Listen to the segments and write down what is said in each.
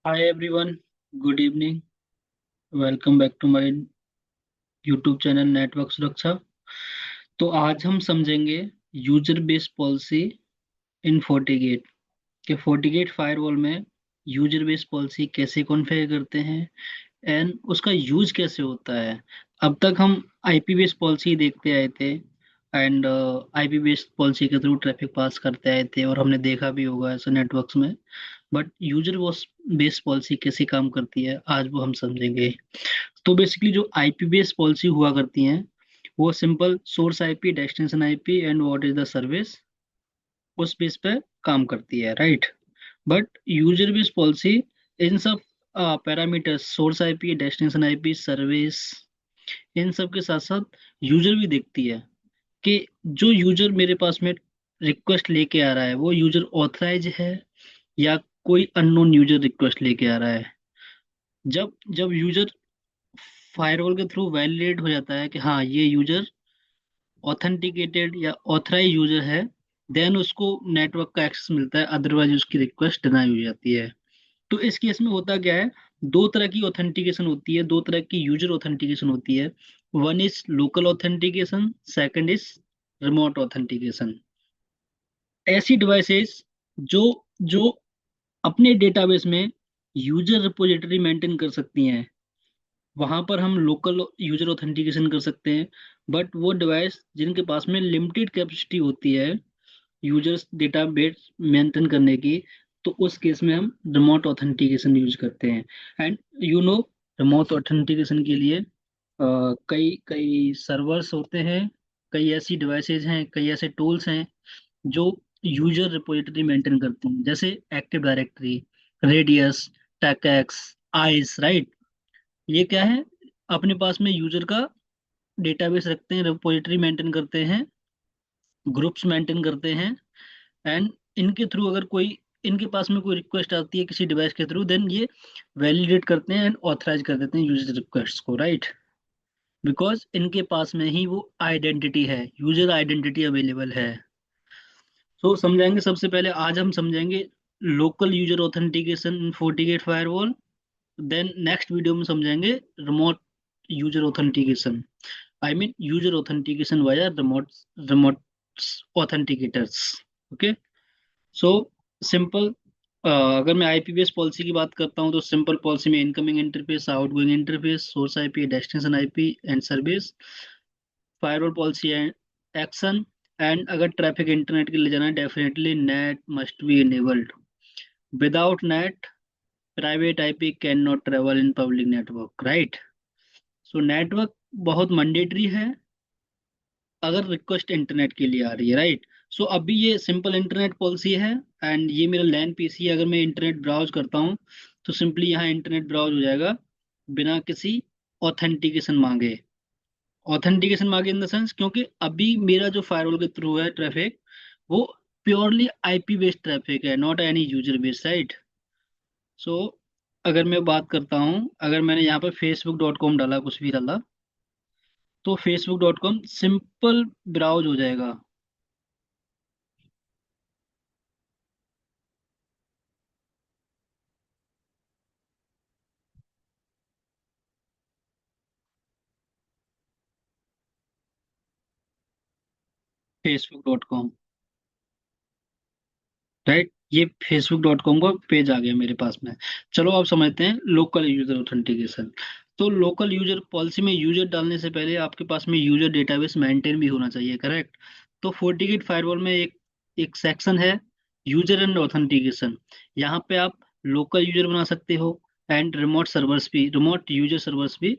Hi everyone, good evening. Welcome back to my YouTube channel network सुरक्षा। तो आज हम समझेंगे user based policy in FortiGate कि FortiGate फायरवॉल में यूजर बेस्ड पॉलिसी कैसे कॉन्फ़िगर करते हैं एंड उसका यूज कैसे होता है। अब तक हम आईपी बेस्ड पॉलिसी देखते आए थे एंड आईपी बेस्ड पॉलिसी के थ्रू ट्रैफिक पास करते आए थे और हमने देखा भी होगा ऐसे नेटवर्क्स में। बट यूजर बेस्ड पॉलिसी कैसे काम करती है आज वो हम समझेंगे। तो बेसिकली जो आईपी बेस्ड पॉलिसी हुआ करती हैं वो simple source IP, destination IP and what is the service, उस बेस पे काम करती है, right. But user based policy इन सब parameters, source IP, destination IP, service, इन सब के साथ साथ यूजर भी देखती है कि जो यूजर मेरे पास में रिक्वेस्ट लेके आ रहा है वो यूजर ऑथराइज है या कोई अननोन यूजर रिक्वेस्ट लेके आ रहा है। जब जब यूजर फायरवॉल के थ्रू वैलिडेट हो जाता है कि हाँ ये यूजर ऑथेंटिकेटेड या ऑथराइज यूजर है, देन उसको नेटवर्क का एक्सेस मिलता है, अदरवाइज उसकी रिक्वेस्ट डिनाई हो जाती है। तो इस केस में होता क्या है, दो तरह की ऑथेंटिकेशन होती है, दो तरह की यूजर ऑथेंटिकेशन होती है। One is local authentication, second is remote authentication. ऐसी डिवाइसेस जो जो अपने डेटाबेस में यूजर रिपोजिटरी मेंटेन कर सकती हैं, वहां पर हम लोकल यूजर ऑथेंटिकेशन कर सकते हैं। बट वो डिवाइस जिनके पास में लिमिटेड कैपेसिटी होती है यूजर्स डेटाबेस मेंटेन करने की, तो उस केस में हम रिमोट ऑथेंटिकेशन यूज करते हैं। And you know, remote authentication के लिए कई कई सर्वर्स होते हैं, कई ऐसी डिवाइसेज हैं, कई ऐसे टूल्स हैं जो यूजर रिपोजिटरी मेंटेन करते हैं, जैसे active directory, RADIUS, TACACS, ISE, right. ये क्या है, अपने पास में यूजर का डेटाबेस रखते हैं, रिपोजिटरी मेंटेन करते हैं, ग्रुप्स मेंटेन करते हैं। एंड इनके थ्रू अगर कोई, इनके पास में कोई रिक्वेस्ट आती है किसी डिवाइस के थ्रू, देन ये वैलिडेट करते हैं एंड ऑथराइज कर देते हैं यूजर रिक्वेस्ट को, राइट। बिकॉज इनके पास में ही वो आइडेंटिटी है, यूजर आइडेंटिटी अवेलेबल है। तो समझाएंगे, सबसे पहले आज हम समझेंगे local user authentication in FortiGate firewall. Then next video में समझेंगे remote user authentication, I mean user authentication via remote authenticators. Okay. So simple, अगर मैं आईपी बेस्ड पॉलिसी की बात करता हूँ तो सिंपल पॉलिसी में incoming interface, outgoing interface, source IP, destination IP and service. Firewall policy and action, and अगर traffic internet के लिए जाना है, definitely net must be enabled. Without net private IP can not travel in public network, right. So network बहुत mandatory है अगर request internet के लिए आ रही है, राइट। सो अभी ये सिंपल इंटरनेट पॉलिसी है एंड ये मेरा लैन पीसी है। अगर मैं इंटरनेट ब्राउज करता हूँ तो सिंपली यहाँ इंटरनेट ब्राउज हो जाएगा बिना किसी ऑथेंटिकेशन मांगे। ऑथेंटिकेशन मांगे इन द सेंस, क्योंकि अभी मेरा जो फायरवॉल के थ्रू है ट्रैफिक, वो प्योरली आईपी बेस्ड ट्रैफिक है, not any user based, right. So अगर मैं बात करता हूँ, अगर मैंने यहाँ पे facebook.com डाला, कुछ भी डाला, तो facebook.com सिंपल ब्राउज हो जाएगा। facebook.com, right. ये facebook.com का पेज आ गया मेरे पास में। चलो अब समझते हैं लोकल यूजर ऑथेंटिकेशन। तो लोकल यूजर पॉलिसी में यूजर डालने से पहले आपके पास में यूजर डेटाबेस मेंटेन भी होना चाहिए, करेक्ट। तो FortiGate फायरवॉल में एक एक सेक्शन है यूजर एंड ऑथेंटिकेशन। यहाँ पे आप लोकल यूजर बना सकते हो एंड रिमोट सर्वर्स भी, रिमोट यूजर सर्वर्स भी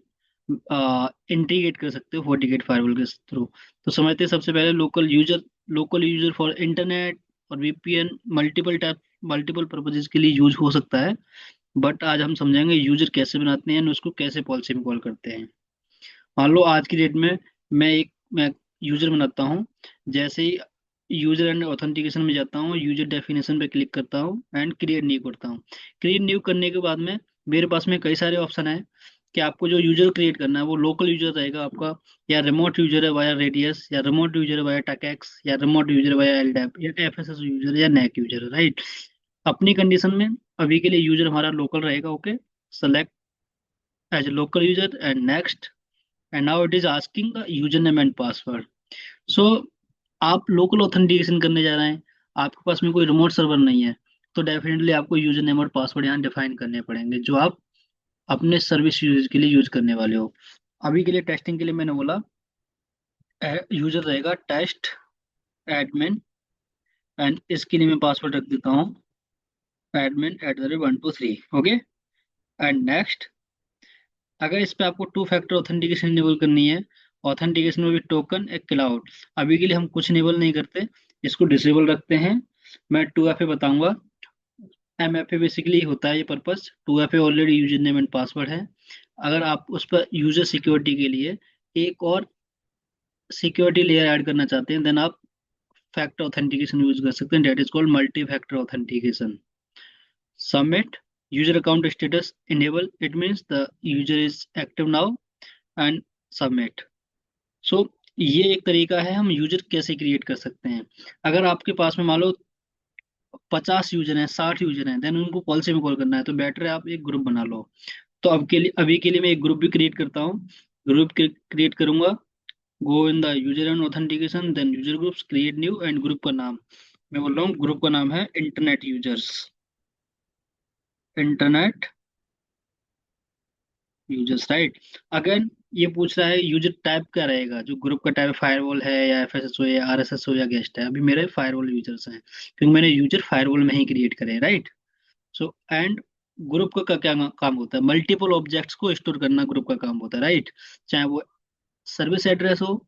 इंटीग्रेट कर सकते हो FortiGate फायरवॉल के थ्रू। तो समझते हैं सबसे पहले लोकल यूजर फॉर इंटरनेट और वीपीएन, मल्टीपल पर्पजेज के लिए यूज हो सकता है। बट आज हम समझेंगे यूजर कैसे बनाते हैं और उसको कैसे पॉलिसी में कॉल करते हैं। मान लो आज की डेट में मैं यूजर बनाता हूँ। जैसे ही यूजर एंड ऑथेंटिकेशन में जाता हूँ, यूजर डेफिनेशन पे क्लिक करता हूँ एंड क्रिएट न्यू करता हूँ। क्रिएट न्यू करने के बाद में मेरे पास में कई सारे ऑप्शन है कि आपको जो यूजर क्रिएट करना है वो लोकल यूजर रहेगा आपका, या रिमोट यूजर है वाया रेडियस, या रिमोट यूजर है वाया टैकेक्स, या रिमोट यूजर है वाया एलडैप, या एफएसएस यूजर, या नैक यूजर, राइट। अपनी कंडीशन में अभी के लिए यूजर हमारा लोकल रहेगा। Okay, select as local user and next. And now it is asking the user name and password. सो आप लोकल ऑथेंटिकेशन करने जा रहे हैं, आपके पास में कोई रिमोट सर्वर नहीं है, तो डेफिनेटली आपको यूजर नेम और पासवर्ड यहाँ डिफाइन करने पड़ेंगे जो आप अपने सर्विस यूज के लिए यूज करने वाले हो। अभी के लिए टेस्टिंग के लिए मैंने बोला यूजर रहेगा टेस्ट एडमिन, एंड इसके लिए मैं पासवर्ड रख देता हूँ एडमिन @123। Okay, and next. अगर इस पे आपको टू फैक्टर ऑथेंटिकेशन इनेबल करनी है, ऑथेंटिकेशन में भी टोकन एक क्लाउड, अभी के लिए हम कुछ इनेबल नहीं करते, इसको डिसेबल रखते हैं। मैं 2FA बताऊंगा। MFA बेसिकली होता है ये purpose, 2FA already user name and password है। अगर आप उस पर यूजर सिक्योरिटी के लिए एक और सिक्योरिटी लेयर ऐड करना चाहते हैं, देन आप फैक्टर ऑथेंटिकेशन यूज कर सकते हैं, that is called multi factor authentication. Submit user account status enable. It means the user is active now and submit. So ये एक तरीका है हम यूजर कैसे क्रिएट कर सकते हैं। अगर आपके पास में मान लो 50 यूजर हैं, 60 यूजर हैं, देन उनको पॉलिसी में कॉल करना है, तो बेटर है आप एक ग्रुप बना लो। तो अब के लिए अभी के लिए मैं एक ग्रुप भी क्रिएट करता हूँ। ग्रुप क्रिएट करूंगा, go in the user and authentication, then user groups, create new, and group का नाम मैं बोल रहा हूँ, ग्रुप का नाम है internet users. Internet users, right. अगर ये पूछ रहा है यूजर टाइप क्या रहेगा, जो ग्रुप का टाइप फायरवॉल है या FSS हो या RSS हो या गेस्ट है, अभी मेरे फायरवॉल यूजर्स हैं क्योंकि मैंने यूजर फायरवॉल में ही क्रिएट करे, राइट। सो एंड ग्रुप का क्या काम होता है, मल्टीपल ऑब्जेक्ट्स को स्टोर करना ग्रुप का काम होता है, राइट। चाहे वो सर्विस एड्रेस हो,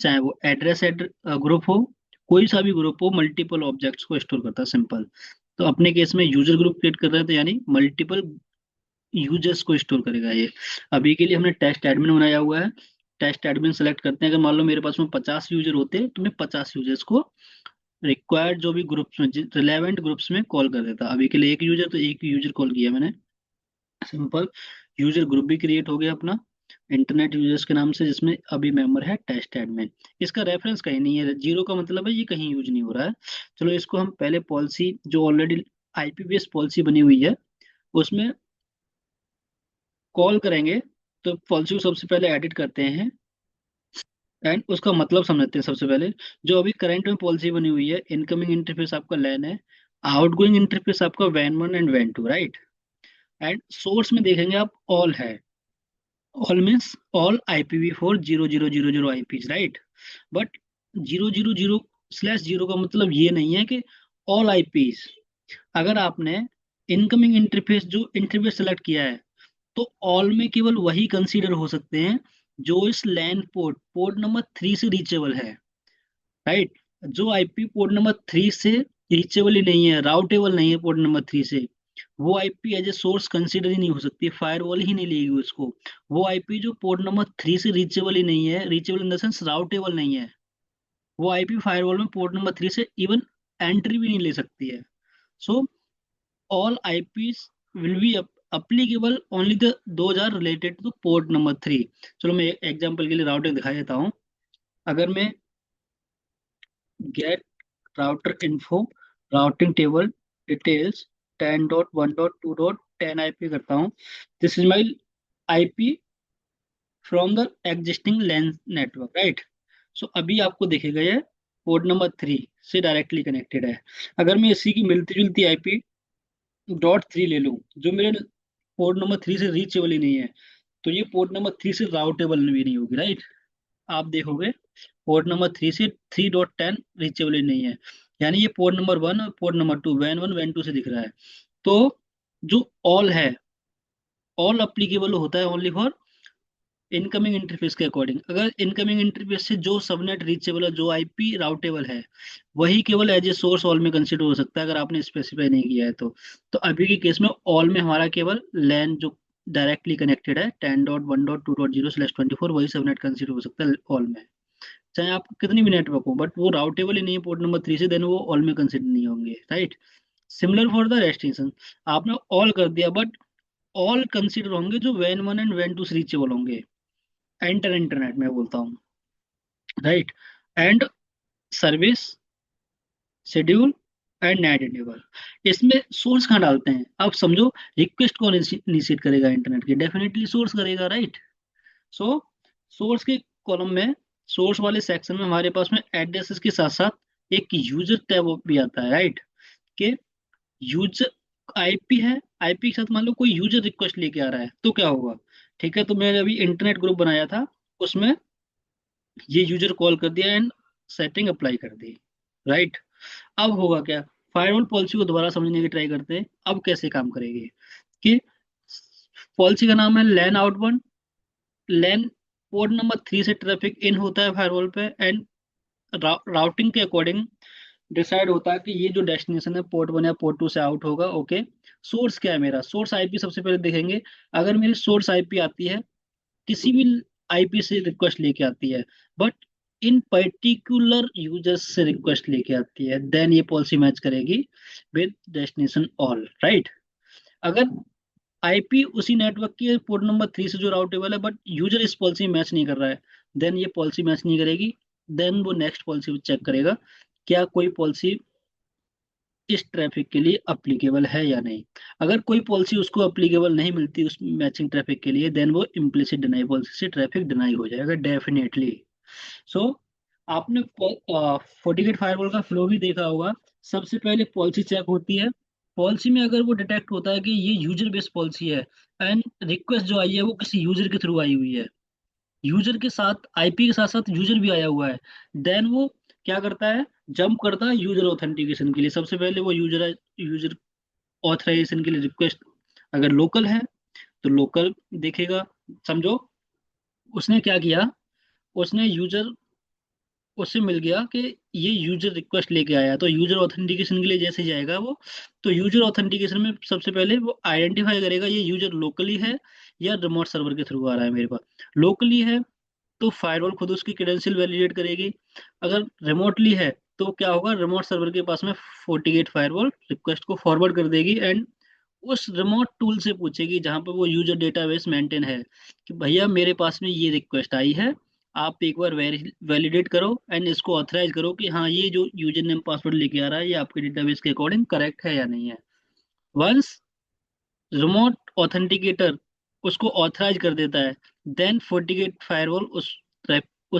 चाहे वो एड्रेस ग्रुप हो, कोई सा भी ग्रुप हो, मल्टीपल ऑब्जेक्ट्स को स्टोर करता है, सिंपल। तो अपने केस में यूजर ग्रुप क्रिएट कर रहे हैं, तो यानी मल्टीपल यूजर्स को स्टोर करेगा ये। अभी के लिए हमने टेस्ट एडमिन बनाया हुआ है। टेस्ट एडमिन सेलेक्ट करते हैं, अगर मान लो मेरे पास में 50 यूजर होते तो मैं 50 यूजर्स को रिक्वायर्ड जो भी ग्रुप्स में, रिलेवेंट ग्रुप्स में कॉल कर देता। अभी के लिए एक यूजर, तो एक यूजर कॉल किया मैंने, सिंपल। यूजर ग्रुप भी क्रिएट हो गया अपना इंटरनेट यूजर्स के नाम से, जिसमें अभी मेंबर है टेस्ट एडमिन। इसका रेफरेंस कहीं नहीं है, जीरो का मतलब है ये कहीं यूज नहीं हो रहा है। चलो इसको हम पहले पॉलिसी जो ऑलरेडी IP बेस्ड पॉलिसी बनी हुई है उसमें कॉल करेंगे। तो पॉलिसी को सबसे पहले एडिट करते हैं एंड उसका मतलब समझते हैं सबसे पहले। जो अभी करंट में पॉलिसी बनी हुई है, इनकमिंग इंटरफेस आपका लैन है, आउटगोइंग इंटरफेस आपका WAN1 and WAN2, right. And source में देखेंगे आप ऑल है, all means all IPv4 0000 IPs, right. But 000/0 का मतलब ये नहीं है कि ऑल IPs। अगर आपने इनकमिंग इंटरफेस जो इंटरफेस सेलेक्ट किया है, तो ऑल में केवल वही कंसीडर हो सकते हैं जो इस लैन पोर्ट नंबर 3 से रीचेबल है, राइट। जो IP पोर्ट नंबर 3 से रीचेबल ही नहीं है, राउटेबल नहीं है पोर्ट नंबर 3 से, वो IP as a source consider ही नहीं हो सकती, फायरवॉल ही नहीं लेगी उसको। वो IP जो पोर्ट नंबर 3 से रीचेबल ही नहीं है, reachable in the sense routable नहीं है, वो IP फायरवॉल में पोर्ट नंबर 3 से इवन एंट्री भी नहीं ले सकती है। सो all IPs will be applicable only the those are related to port number 3। चलो मैं एग्जांपल के लिए राउटिंग दिखा देता हूँ। अगर मैं get router info routing table details 10.1.2.10 IP करता हूँ, this is my IP from the existing LAN network, right. So अभी आपको दिखेगा ये पोर्ट नंबर 3 से डायरेक्टली कनेक्टेड है। अगर मैं इसी की मिलती जुलती IP .3 ले लूँ जो मेरे पोर्ट नंबर 3 से रीचेबल ही नहीं है, तो ये पोर्ट नंबर 3 से राउटेबल भी नहीं होगी, राइट। आप देखोगे पोर्ट नंबर 3 से 3.10 रीचेबल ही नहीं है, यानी ये पोर्ट नंबर 1 और पोर्ट नंबर 2 वैन 1 वैन 2 से दिख रहा है। तो जो ऑल है, ऑल अप्लीकेबल होता है ओनली फॉर इनकमिंग इंटरफेस के अकॉर्डिंग। अगर इनकमिंग इंटरफेस से जो सबनेट रीचेबल है, जो IP राउटेबल है, वही केवल एज ए सोर्स ऑल में कंसिडर हो सकता है, अगर आपने स्पेसिफाई नहीं किया है तो अभी के केस में ऑल में हमारा केवल लैन जो डायरेक्टली कनेक्टेड है 10.1.2.0/24 वही सबनेट कंसिडर हो सकता है ऑल में, चाहे आपको कितनी भी नेटवर्क हो, बट वो राउटेबल ही नहीं है पोर्ट नंबर 3 से, देन वो ऑल में कंसिडर नहीं होंगे, right. Similar for the restriction, आपने ऑल कर दिया बट ऑल कंसिडर होंगे जो WAN1 एंड WAN2 से रीचेबल होंगे, एंटर इंटरनेट में बोलता हूँ, right. And service schedule and net enable. इसमें सोर्स कहाँ डालते हैं अब समझो। रिक्वेस्ट कौन इनिशिएट करेगा इंटरनेट की? डेफिनेटली सोर्स करेगा, राइट। सो सोर्स के कॉलम में, सोर्स वाले सेक्शन में हमारे पास में एड्रेसेस के साथ साथ एक यूजर टैब भी आता है, राइट। कि यूजर आईपी है, आईपी के साथ मान लो कोई यूजर रिक्वेस्ट लेके आ रहा है तो क्या होगा। ठीक है, तो मैंने अभी इंटरनेट ग्रुप बनाया था, उसमें ये यूजर कॉल कर दिया एंड सेटिंग अप्लाई कर दी, राइट। अब होगा क्या? फायरवॉल पॉलिसी को दोबारा समझने की ट्राई करते हैं, अब कैसे काम करेगी। कि पॉलिसी का नाम है लैन आउटबाउंड। लैन पोर्ट नंबर 3 से ट्रैफिक इन होता है फायरवॉल पे, एंड राउटिंग के अकॉर्डिंग डिसाइड होता है कि ये जो डेस्टिनेशन है पोर्ट 1 या पोर्ट 2 से आउट होगा, ओके। सोर्स क्या है मेरा? सोर्स आईपी सबसे पहले देखेंगे। अगर मेरी सोर्स आईपी आती है, किसी भी आईपी से रिक्वेस्ट लेके आती है, बट इन पर्टिकुलर यूजर्स से रिक्वेस्ट लेके आती है, देन ये पॉलिसी मैच करेगी विद डेस्टिनेशन ऑल, राइट। अगर आईपी उसी नेटवर्क की पोर्ट नंबर 3 से जो राउटेबल है, बट यूजर इस पॉलिसी मैच नहीं कर रहा है, देन ये पॉलिसी मैच नहीं करेगी। देन वो नेक्स्ट पॉलिसी चेक करेगा, क्या कोई पॉलिसी इस ट्रैफिक के लिए अप्लीकेबल है या नहीं। अगर कोई पॉलिसी उसको अप्लीकेबल नहीं मिलती उस मैचिंग ट्रैफिक के लिए, देन वो इम्प्लिसिट डिनाई पॉलिसी से ट्रैफिक डिनाई हो जाएगा डेफिनेटली। सो आपने फोर्टिगेट फायरवॉल का फ्लो भी देखा होगा। सबसे पहले पॉलिसी चेक होती है। पॉलिसी में अगर वो डिटेक्ट होता है कि ये यूजर बेस्ड पॉलिसी है एंड रिक्वेस्ट जो आई है वो किसी यूजर के थ्रू आई हुई है, यूजर के साथ आईपी के साथ साथ यूजर भी आया हुआ है, देन वो क्या करता है? जंप करता है यूजर ऑथेंटिकेशन के लिए। सबसे पहले वो यूजर ऑथराइजेशन के लिए रिक्वेस्ट, अगर लोकल है तो लोकल देखेगा। समझो उसने क्या किया, उसने यूजर, उससे मिल गया कि ये यूजर रिक्वेस्ट लेके आया है, तो यूजर ऑथेंटिकेशन के लिए जैसे जाएगा वो, तो यूजर ऑथेंटिकेशन में सबसे पहले वो आइडेंटिफाई करेगा ये यूजर लोकली है या रिमोट सर्वर के थ्रू आ रहा है मेरे पास। लोकली है तो फायरवॉल खुद उसकी क्रेडेंशियल वैलिडेट करेगी। अगर रिमोटली है तो क्या होगा, रिमोट सर्वर के पास में फोर्टीगेट फायरवॉल रिक्वेस्ट को फॉरवर्ड कर देगी एंड उस रिमोट टूल से पूछेगी जहां पर वो यूजर डेटाबेस मेंटेन है कि भैया मेरे पास में ये रिक्वेस्ट आई है, आप एक बार वैलिडेट करो एंड इसको ऑथराइज करो कि हाँ ये जो यूजर नेम पासवर्ड लेके आ रहा है ये आपके डेटाबेस के अकॉर्डिंग करेक्ट है या नहीं है। वंस रिमोट ऑथेंटिकेटर उसको ऑथराइज कर देता है, देन फोर्टिगेट फायरवॉल उस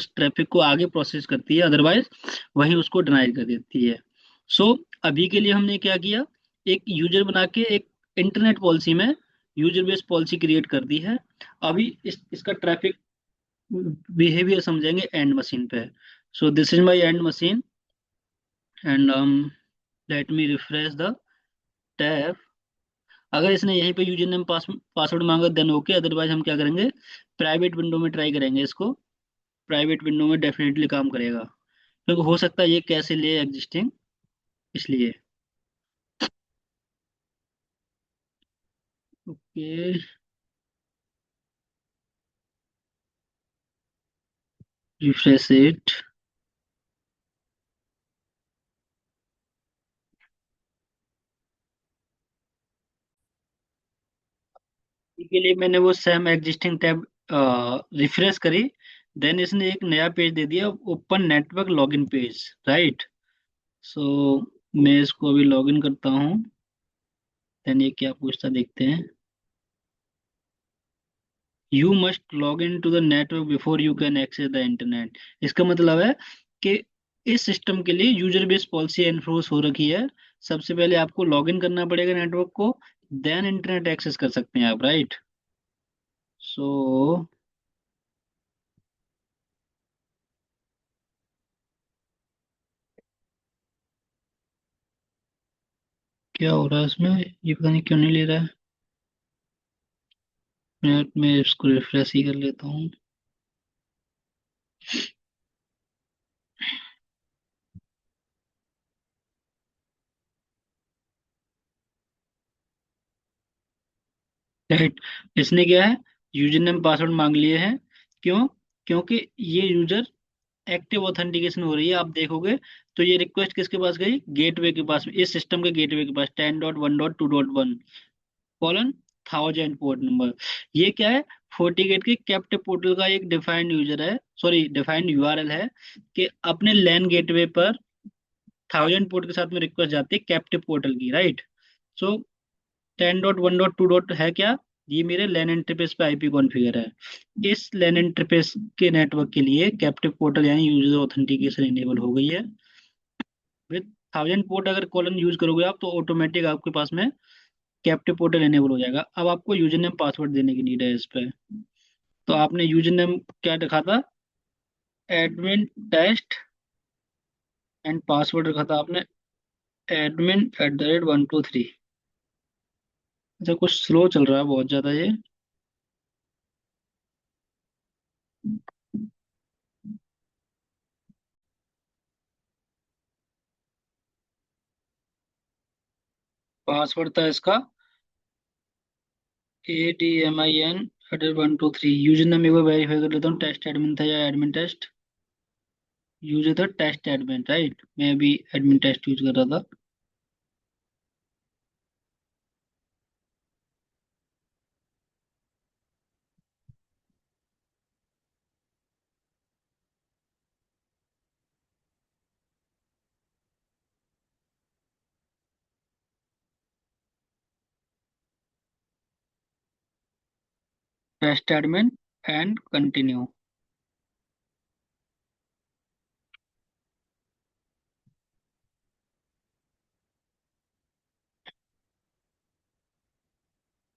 ट्रैफिक को आगे प्रोसेस करती है, अदरवाइज वहीं उसको डिनाई कर देती है। सो अभी के लिए हमने क्या किया, एक यूजर बना के एक इंटरनेट पॉलिसी में यूजर बेस्ड पॉलिसी क्रिएट कर दी है। अभी इसका ट्रैफिक बिहेवियर समझेंगे एंड मशीन पे। सो this is my and machine and let me refresh the tab. अगर इसने यहीं पे यूजर नेम पासवर्ड मांगा देन ओके, अदरवाइज हम क्या करेंगे, प्राइवेट विंडो में ट्राई करेंगे इसको। प्राइवेट विंडो में डेफिनेटली काम करेगा, क्योंकि हो सकता है ये कैसे ले एग्जिस्टिंग, इसलिए। Okay, refresh it. के लिए मैंने वो सेम एग्जिस्टिंग टैब रिफ्रेश करी, देन इसने एक नया पेज दे दिया, open network login page, right. So मैं इसको अभी लॉगिन करता हूँ, देन ये क्या पूछता देखते हैं। You must log in to the network before you can access the internet. इसका मतलब है कि इस सिस्टम के लिए यूजर बेस्ड पॉलिसी एनफोर्स हो रखी है। सबसे पहले आपको लॉग इन करना पड़ेगा नेटवर्क को, देन इंटरनेट एक्सेस कर सकते हैं आप, राइट। सो क्या हो रहा है इसमें, ये पता नहीं क्यों नहीं ले रहा है। मिनट में इसको रिफ्रेश ही कर लेता हूँ। राइट, इसने क्या है, यूजर नेम पासवर्ड मांग लिए हैं। क्यों? क्योंकि ये यूजर एक्टिव ऑथेंटिकेशन हो रही है, आप देखोगे तो ये रिक्वेस्ट किसके पास गई, गेटवे के पास, इस सिस्टम के गेटवे के पास 10.1.2.1 कॉलन 1000 पोर्ट नंबर। ये क्या है, फोर्टीगेट के कैप्ट पोर्टल का एक डिफाइंड यूजर है, सॉरी डिफाइंड यूआरएल है, कि अपने लैन गेटवे पर 1000 पोर्ट के साथ में रिक्वेस्ट जाती है कैप्टिव पोर्टल की, राइट। सो 10.1.2 है क्या, ये मेरे लैन इंटरफेस पे आईपी कॉन्फ़िगर है। इस लैन इंटरफेस के नेटवर्क के लिए कैप्टिव पोर्टल यानी यूजर ऑथेंटिकेशन इनेबल हो गई है। विद 1000 पोर्ट अगर कॉलन यूज करोगे आप, तो ऑटोमेटिक आपके पास में कैप्टिव पोर्टल इनेबल हो जाएगा। अब आपको यूजर नेम पासवर्ड देने की नीड है इस पे। तो आपने यूजर नेम क्या रखा था, एडमिन टेस्ट, एंड पासवर्ड रखा था आपने admin@123। अच्छा, कुछ स्लो चल रहा है बहुत ज्यादा ये। पासवर्ड था इसका ADMIN@123। यूजर नेम एक बार वेरीफाई कर लेता हूँ, टेस्ट एडमिन था या एडमिन टेस्ट। यूजर था टेस्ट एडमिन, राइट। मैं अभी एडमिन टेस्ट यूज कर रहा था। Test admin and continue.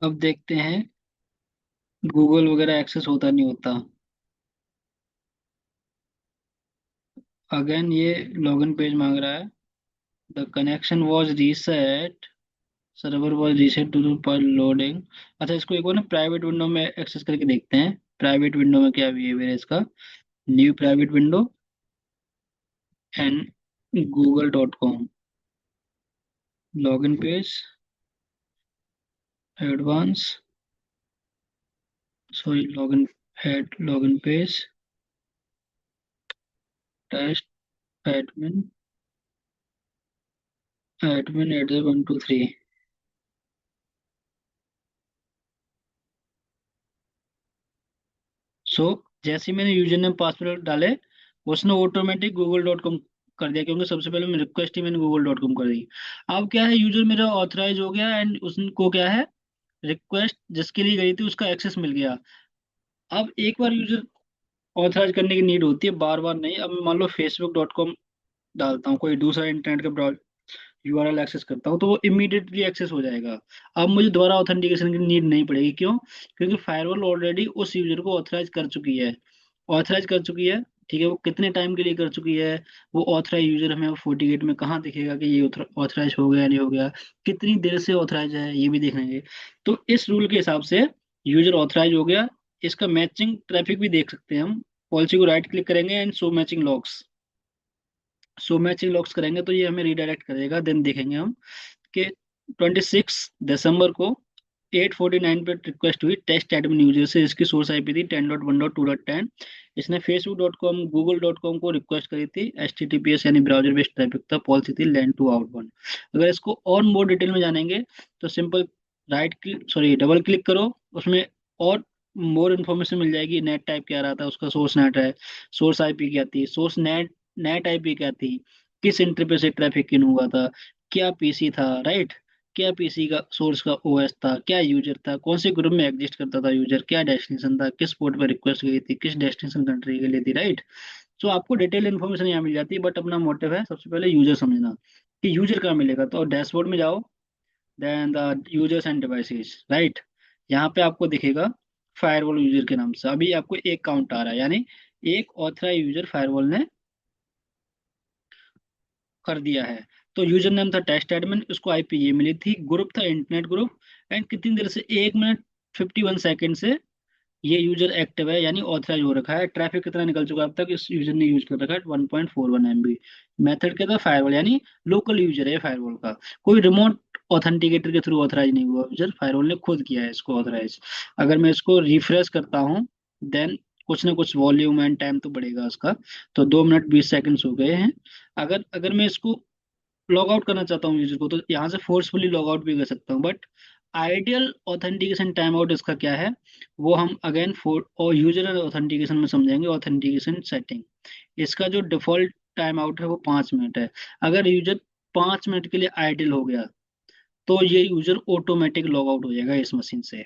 अब देखते हैं, गूगल वगैरह एक्सेस होता नहीं होता। अगेन ये लॉगिन पेज मांग रहा है। The connection was reset, server was reset to पर लोडिंग। अच्छा, इसको एक बार ना प्राइवेट विंडो में एक्सेस करके देखते हैं, प्राइवेट विंडो में क्या बिहेवियर है इसका। New private window and google.com login page, advance, sorry login, add login page, test admin, एडमिन@123। सो जैसे ही मैंने यूजर नेम पासवर्ड डाले, उसने ऑटोमेटिक google.com कर दिया, क्योंकि सबसे पहले मैं रिक्वेस्ट ही मैंने google.com कर दी। अब क्या है, यूजर मेरा ऑथराइज हो गया एंड उसको क्या है, रिक्वेस्ट जिसके लिए गई थी उसका एक्सेस मिल गया। अब एक बार यूजर ऑथराइज करने की नीड होती है, बार बार नहीं। अब मैं मान लो facebook.com डालता हूँ, कोई दूसरा इंटरनेट का यूआरएल एक्सेस करता हूँ, तो वो इमीडिएटली एक्सेस हो जाएगा। अब मुझे दोबारा ऑथेंटिकेशन की नीड नहीं पड़ेगी, क्यों? क्योंकि फायरवॉल ऑलरेडी उस यूजर को ऑथराइज कर चुकी है, ऑथराइज कर चुकी है। ठीक है, वो कितने टाइम के लिए कर चुकी है, वो ऑथराइज यूजर हमें FortiGate में कहाँ दिखेगा कि ये ऑथराइज हो गया नहीं हो गया, कितनी देर से ऑथराइज है, ये भी देखेंगे। तो इस रूल के हिसाब से यूजर ऑथराइज हो गया। इसका मैचिंग ट्रैफिक भी देख सकते हैं हम। पॉलिसी को राइट क्लिक करेंगे and show matching logs, show matching logs करेंगे तो ये हमें रीडायरेक्ट करेगा। देन देखेंगे हम कि 26 दिसंबर को 8:49 पे रिक्वेस्ट हुई टेस्ट एडमिन यूजर से। इसकी सोर्स आईपी थी 10.1.2.10। इसने facebook.com google.com को रिक्वेस्ट करी थी, HTTPS यानी ब्राउजर बेस्ड ट्रैफिक था, पॉलिसी थी लैन टू आउटबाउंड। अगर इसको और मोर डिटेल में जानेंगे, तो simple right click, sorry double click करो, उसमें और मोर इन्फॉर्मेशन मिल जाएगी। नेट टाइप क्या रहा था, उसका सोर्स नेट है, सोर्स आईपी क्या थी, सोर्स नेट, नेट आईपी क्या थी, किस इंटरफेस से ट्रैफिक इन हुआ था, क्या पीसी था, राइट, क्या पीसी का सोर्स का ओएस था, क्या यूजर था, कौन से ग्रुप में एग्जिस्ट करता था यूजर, क्या डेस्टिनेशन था, किस पोर्ट पर रिक्वेस्ट गई थी, किस डेस्टिनेशन कंट्री के लिए थी, राइट। सो आपको डिटेल इन्फॉर्मेशन यहाँ मिल जाती है, बट अपना मोटिव है सबसे पहले यूजर समझना कि यूजर कहाँ मिलेगा। तो डैशबोर्ड में जाओ, then the users and devices, right. यहाँ पे आपको दिखेगा फायरवॉल यूजर के नाम से, अभी आपको एक काउंट आ रहा है, यानी एक ऑथराइज यूजर फायरवॉल ने कर दिया है। तो यूजर नेम था टेस्ट एडमिन, उसको आईपी ये मिली थी, ग्रुप था इंटरनेट ग्रुप, एंड कितनी देर से, 1 मिनट 51 सेकेंड से ये यूजर एक्टिव है, यानी ऑथराइज हो रखा है। ट्रैफिक कितना निकल चुका है अब तक, इस यूजर ने यूज कर रखा है 1.41 MB। मेथड क्या था, फायरवॉल, यानी लोकल यूजर है फायरवॉल का, कोई रिमोट ऑथेंटिकेटर के थ्रू ऑथराइज नहीं हुआ यूजर, फायरवॉल ने खुद किया है इसको ऑथराइज। अगर मैं इसको रिफ्रेश करता हूँ, देन कुछ ना कुछ वॉल्यूम एंड टाइम तो बढ़ेगा उसका। तो 2 मिनट 20 सेकंड्स हो गए हैं। अगर अगर मैं इसको लॉग आउट करना चाहता हूँ यूजर को, तो यहाँ से फोर्सफुली लॉग आउट भी कर सकता हूँ, but ideal authentication time out इसका क्या है, वो हम अगेन फोर और यूजर ऑथेंटिकेशन में समझेंगे। ऑथेंटिकेशन सेटिंग, इसका जो डिफॉल्ट टाइम आउट है वो 5 मिनट है। अगर यूजर 5 मिनट के लिए आइडल हो गया तो ये यूजर ऑटोमेटिक लॉग आउट हो जाएगा इस मशीन से।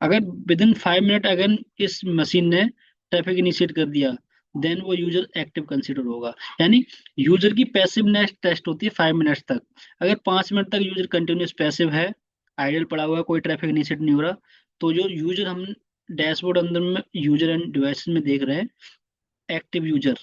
अगर विद इन 5 मिनट अगर इस मशीन ने ट्रैफिक इनिशिएट कर दिया, देन वो यूजर एक्टिव कंसीडर होगा। यानी यूजर की पैसिवनेस टेस्ट होती है 5 मिनट्स तक। अगर 5 मिनट तक यूजर कंटिन्यूस पैसिव है, आइडल पड़ा हुआ है, कोई ट्रैफिक इनिशिएट नहीं हो रहा, तो जो यूजर हम डैशबोर्ड अंदर में यूजर एंड डिवाइसेस में देख रहे हैं, एक्टिव यूजर,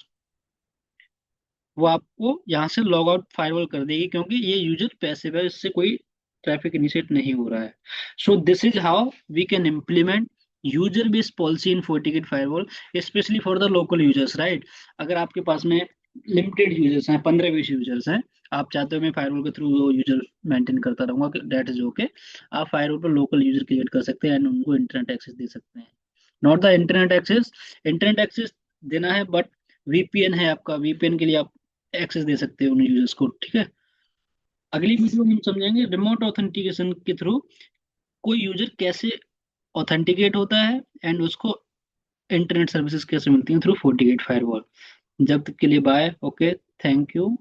वो आपको यहाँ से लॉग आउट फायरवॉल कर देगी, क्योंकि ये यूजर पैसिव है, इससे कोई ट्रैफिक इनिशिएट नहीं हो रहा है। So this is how we can implement user based policy in FortiGate firewall, especially for the local users, right. अगर आपके पास में लिमिटेड यूजर्स हैं, 15-20 यूजर्स हैं, आप चाहते हो मैं फायरवॉल के थ्रू वो यूजर मेंटेन करता रहूंगा, दैट इज ओके। आप फायरवॉल पर लोकल यूजर क्रिएट कर सकते हैं एंड उनको इंटरनेट एक्सेस दे सकते हैं। Not the internet access, internet access देना है, बट वीपीएन है आपका, वीपीएन के लिए आप एक्सेस दे सकते हो उन यूजर्स को, ठीक है। अगली वीडियो में हम समझेंगे रिमोट ऑथेंटिकेशन के थ्रू कोई यूजर कैसे ऑथेंटिकेट होता है एंड उसको इंटरनेट सर्विसेज कैसे मिलती हैं थ्रू FortiGate फायरवॉल। जब तक के लिए बाय, ओके, थैंक यू।